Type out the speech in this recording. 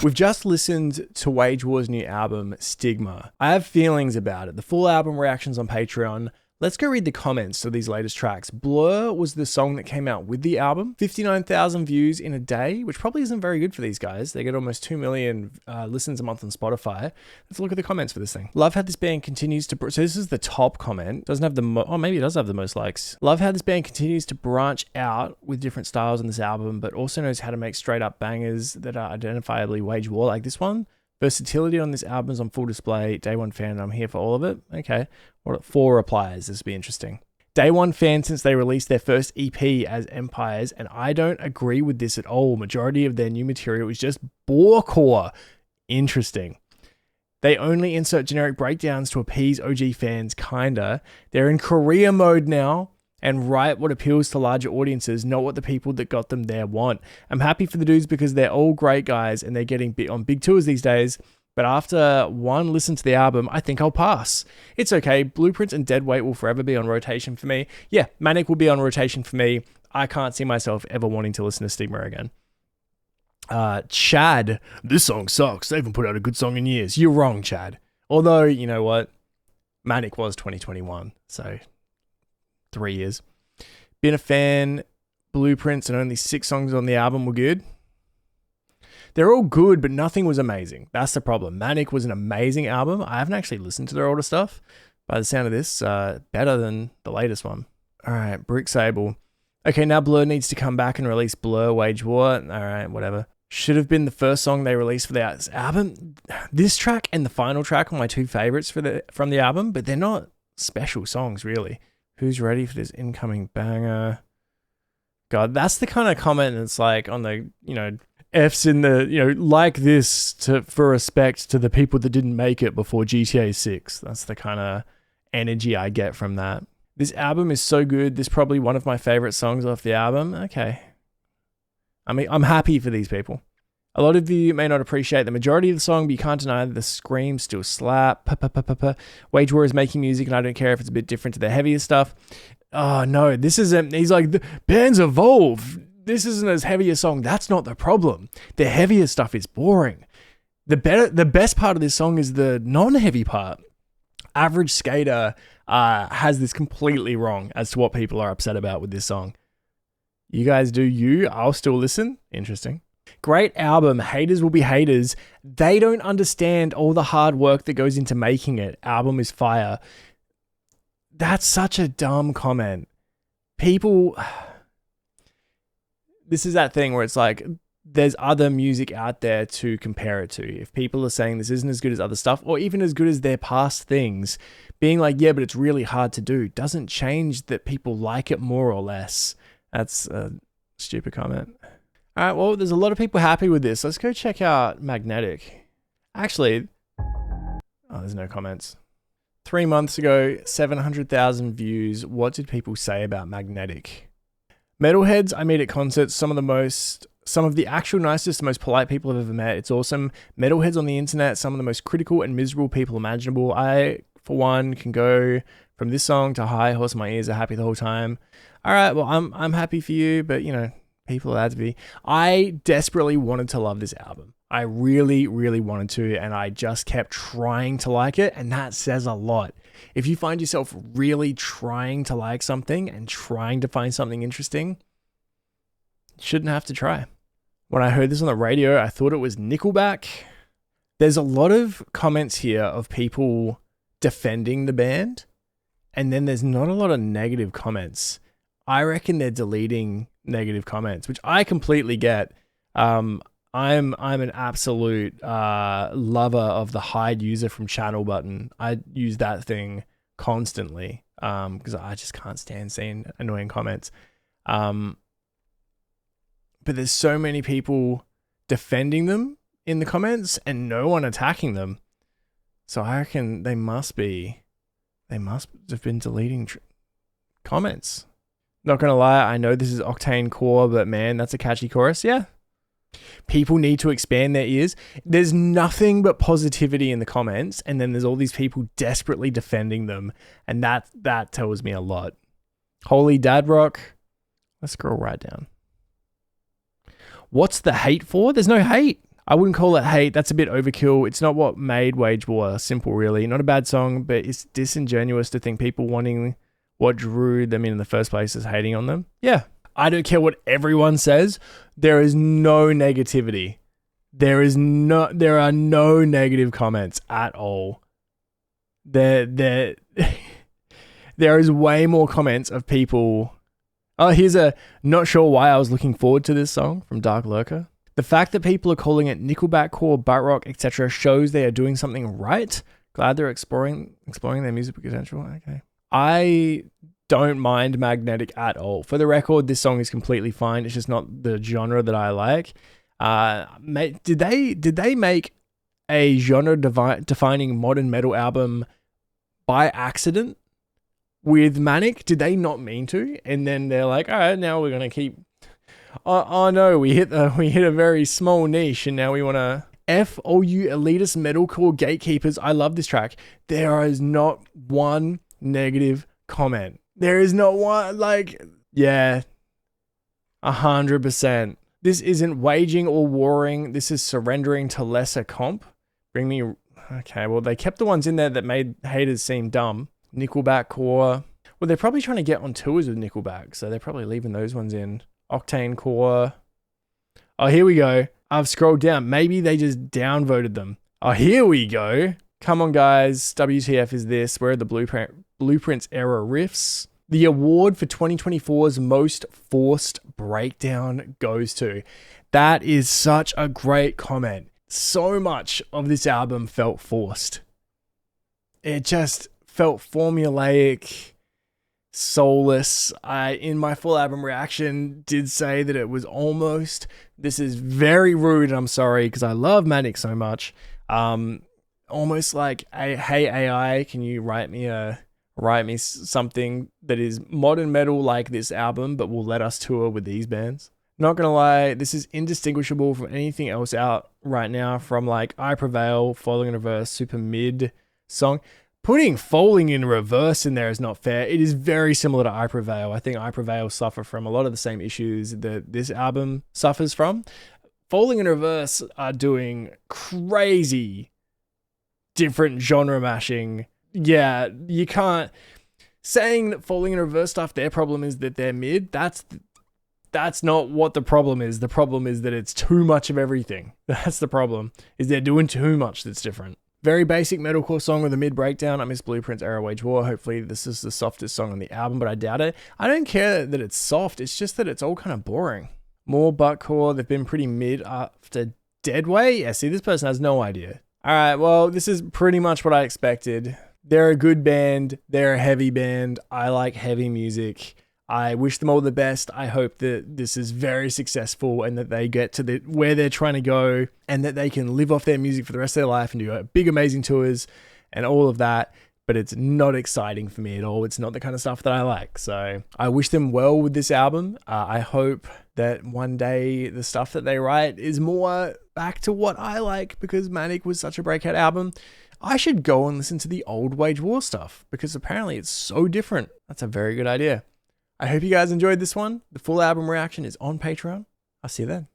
We've just listened to Wage War's new album, Stigma. I have feelings about it. The full album reactions on Patreon. Let's go read the comments to these latest tracks. Blur was the song that came out with the album. 59,000 views in a day, which probably isn't very good for these guys. They get almost 2 million listens a month on Spotify. Let's look at the comments for this thing. Love how this band continues to... So this is the top comment. Doesn't have the... Oh, maybe it does have the most likes. Love how this band continues to branch out with different styles on this album, but also knows how to make straight up bangers that are identifiably Wage War like this one. Versatility on this album is on full display. Day one fan, and I'm here for all of it. Okay. What 4 replies? This will be interesting. Day one fan since they released their first EP as Empires, and I don't agree with this at all. Majority of their new material is just borecore. Interesting. They only insert generic breakdowns to appease OG fans, kinda. They're in career mode now and write what appeals to larger audiences, not what the people that got them there want. I'm happy for the dudes because they're all great guys and they're getting on big tours these days. But after one listen to the album, I think I'll pass. It's okay. Blueprints and Deadweight will forever be on rotation for me. Yeah, Manic will be on rotation for me. I can't see myself ever wanting to listen to Stigma again. Chad, this song sucks. They haven't put out a good song in years. You're wrong, Chad. Although, you know what? Manic was 2021, so 3 years. Been a fan. Blueprints and only 6 songs on the album were good. They're all good, but nothing was amazing. That's the problem. Manic was an amazing album. I haven't actually listened to their older stuff. By the sound of this, better than the latest one. All right, Brick Sable. Okay, now Blur needs to come back and release Blur Wage War. All right, whatever. Should have been the first song they released for the album. This track and the final track are my 2 favorites from the album, but they're not special songs, really. Who's ready for this incoming banger? God, that's the kind of comment that's like on the, F's in the, like this for respect to the people that didn't make it before GTA 6. That's the kind of energy I get from that. This album is so good. This is probably one of my favorite songs off the album. Okay. I mean, I'm happy for these people. A lot of you may not appreciate the majority of the song, but you can't deny that the screams still slap. Wage War is making music, and I don't care if it's a bit different to the heavier stuff. Oh, no, this isn't... He's like, the bands evolve. This isn't as heavy a song. That's not the problem. The heavier stuff is boring. The best part of this song is the non-heavy part. Average Skater has this completely wrong as to what people are upset about with this song. You guys do you. I'll still listen. Interesting. Great album. Haters will be haters. They don't understand all the hard work that goes into making it. Album is fire. That's such a dumb comment. People... This is that thing where it's like, there's other music out there to compare it to. If people are saying this isn't as good as other stuff, or even as good as their past things, being like, yeah, but it's really hard to do, doesn't change that people like it more or less. That's a stupid comment. All right, well, there's a lot of people happy with this. Let's go check out Magnetic. Actually, there's no comments. 3 months ago, 700,000 views. What did people say about Magnetic? Metalheads I meet at concerts, some of the actual nicest, most polite people I've ever met. It's awesome. Metalheads on the internet, some of the most critical and miserable people imaginable. I, for one, can go from this song to High Horse My Ears Are Happy the whole time. All right, well, I'm happy for you, but, people are allowed to be. I desperately wanted to love this album. I really, really wanted to, and I just kept trying to like it, and that says a lot. If you find yourself really trying to like something and trying to find something interesting, you shouldn't have to try. When I heard this on the radio, I thought it was Nickelback. There's a lot of comments here of people defending the band, and then there's not a lot of negative comments. I reckon they're deleting negative comments, which I completely get. I'm an absolute lover of the hide user from channel button. I use that thing constantly because I just can't stand seeing annoying comments. But there's so many people defending them in the comments and no one attacking them. So I reckon they must have been deleting comments. Not gonna lie, I know this is Octane Core, but man, that's a catchy chorus. Yeah. People need to expand their ears. There's nothing but positivity in the comments, and then there's all these people desperately defending them, and that tells me a lot. Holy Dad Rock. Let's scroll right down. What's the hate for? There's no hate. I wouldn't call it hate. That's a bit overkill. It's not what made Wage War simple, really. Not a bad song, but it's disingenuous to think people wanting what drew them in the first place is hating on them. Yeah. I don't care what everyone says. There is no negativity. There are no negative comments at all. There is way more comments of people. Oh, here's a not sure why I was looking forward to this song from Dark Lurker. The fact that people are calling it Nickelback core, butt rock, etc. shows they are doing something right. Glad they're exploring their music potential. Okay. I don't mind Magnetic at all. For the record, this song is completely fine. It's just not the genre that I like. Did they make a genre defining modern metal album by accident with Manic? Did they not mean to? And then they're like, all right, now we're gonna keep. Oh no, we hit a very small niche, and now we want to F all you elitist metalcore gatekeepers. I love this track. There is not one negative comment. There is not one, like, yeah, 100%. This isn't waging or warring. This is surrendering to lesser comp. Bring me. Okay, well, they kept the ones in there that made haters seem dumb. Nickelback core. Well, they're probably trying to get on tours with Nickelback, so they're probably leaving those ones in. Octane core. Oh, here we go. I've scrolled down. Maybe they just downvoted them. Oh, here we go. Come on, guys. WTF is this? Where are the Blueprints era riffs? The award for 2024's most forced breakdown goes to. That is such a great comment. So much of this album felt forced. It just felt formulaic, soulless. I, in my full album reaction, did say that it was almost, this is very rude, I'm sorry, because I love Manic so much, almost like, hey AI, can you write me something that is modern metal like this album, but will let us tour with these bands? Not gonna lie, this is indistinguishable from anything else out right now, from like I Prevail, Falling in Reverse, super mid song. Putting Falling in Reverse in there is not fair. It is very similar to I Prevail. I think I Prevail suffer from a lot of the same issues that this album suffers from. Falling in Reverse are doing crazy different genre mashing. Yeah, you can't... Saying that Falling in Reverse stuff, their problem is that they're mid, that's not what the problem is. The problem is that it's too much of everything. That's the problem, is they're doing too much that's different. Very basic metalcore song with a mid breakdown. I miss Blueprints era Wage War. Hopefully this is the softest song on the album, but I doubt it. I don't care that it's soft. It's just that it's all kind of boring. More buttcore. They've been pretty mid after Deadway. Yeah, see, this person has no idea. All right, well, this is pretty much what I expected. They're a good band. They're a heavy band. I like heavy music. I wish them all the best. I hope that this is very successful and that they get to where they're trying to go, and that they can live off their music for the rest of their life and do big, amazing tours and all of that. But it's not exciting for me at all. It's not the kind of stuff that I like. So I wish them well with this album. I hope that one day the stuff that they write is more back to what I like, because Manic was such a breakout album. I should go and listen to the old Wage War stuff, because apparently it's so different. That's a very good idea. I hope you guys enjoyed this one. The full album reaction is on Patreon. I'll see you then.